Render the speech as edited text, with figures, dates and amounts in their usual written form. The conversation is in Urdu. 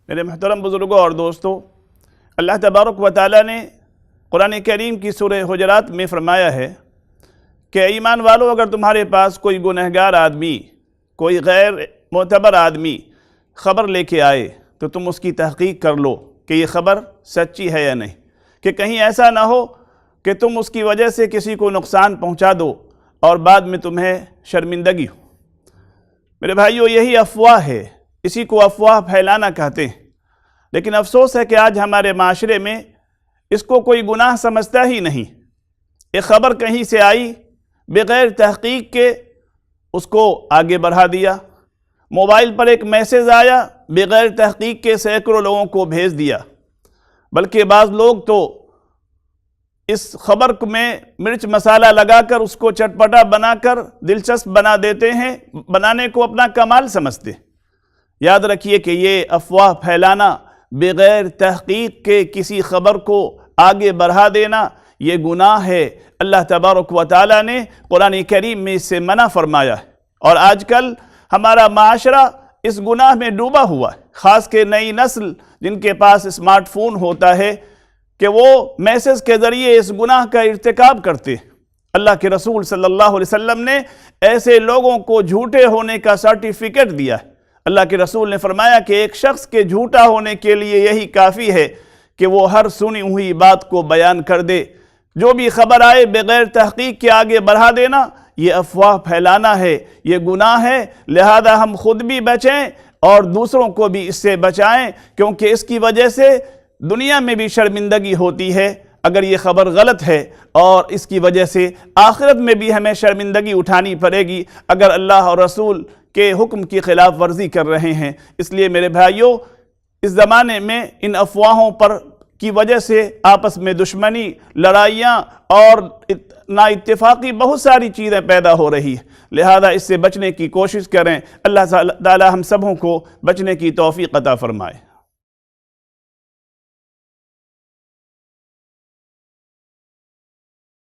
میرے محترم بزرگوں اور دوستوں، اللہ تبارک و تعالیٰ نے قرآن کریم کی سورہ حجرات میں فرمایا ہے کہ ایمان والو، اگر تمہارے پاس کوئی گنہگار آدمی، کوئی غیر معتبر آدمی خبر لے کے آئے تو تم اس کی تحقیق کر لو کہ یہ خبر سچی ہے یا نہیں، کہ کہیں ایسا نہ ہو کہ تم اس کی وجہ سے کسی کو نقصان پہنچا دو اور بعد میں تمہیں شرمندگی ہو۔ میرے بھائیو، یہی افواہ ہے، اسی کو افواہ پھیلانا کہتے ہیں۔ لیکن افسوس ہے کہ آج ہمارے معاشرے میں اس کو کوئی گناہ سمجھتا ہی نہیں۔ ایک خبر کہیں سے آئی، بغیر تحقیق کے اس کو آگے بڑھا دیا۔ موبائل پر ایک میسیج آیا، بغیر تحقیق کے سینکڑوں لوگوں کو بھیج دیا۔ بلکہ بعض لوگ تو اس خبر میں مرچ مسالہ لگا کر اس کو چٹپٹا بنا کر دلچسپ بنا دیتے ہیں، بنانے کو اپنا کمال سمجھتے۔ یاد رکھیے کہ یہ افواہ پھیلانا، بغیر تحقیق کے کسی خبر کو آگے بڑھا دینا، یہ گناہ ہے۔ اللہ تبارک و تعالیٰ نے قرآن کریم میں اس سے منع فرمایا ہے، اور آج کل ہمارا معاشرہ اس گناہ میں ڈوبا ہوا ہے، خاص کہ نئی نسل جن کے پاس اسمارٹ فون ہوتا ہے کہ وہ میسیج کے ذریعے اس گناہ کا ارتکاب کرتے ہیں۔ اللہ کے رسول صلی اللہ علیہ وسلم نے ایسے لوگوں کو جھوٹے ہونے کا سرٹیفکیٹ دیا ہے۔ اللہ کے رسول نے فرمایا کہ ایک شخص کے جھوٹا ہونے کے لیے یہی کافی ہے کہ وہ ہر سنی ہوئی بات کو بیان کر دے۔ جو بھی خبر آئے بغیر تحقیق کے آگے بڑھا دینا، یہ افواہ پھیلانا ہے، یہ گناہ ہے۔ لہذا ہم خود بھی بچیں اور دوسروں کو بھی اس سے بچائیں، کیونکہ اس کی وجہ سے دنیا میں بھی شرمندگی ہوتی ہے اگر یہ خبر غلط ہے، اور اس کی وجہ سے آخرت میں بھی ہمیں شرمندگی اٹھانی پڑے گی اگر اللہ اور رسول کے حکم کی خلاف ورزی کر رہے ہیں۔ اس لیے میرے بھائیوں، اس زمانے میں ان افواہوں پر کی وجہ سے آپس میں دشمنی، لڑائیاں اور نا اتفاقی بہت ساری چیزیں پیدا ہو رہی ہیں۔ لہذا اس سے بچنے کی کوشش کریں۔ اللہ تعالی ہم سبوں کو بچنے کی توفیق عطا فرمائے۔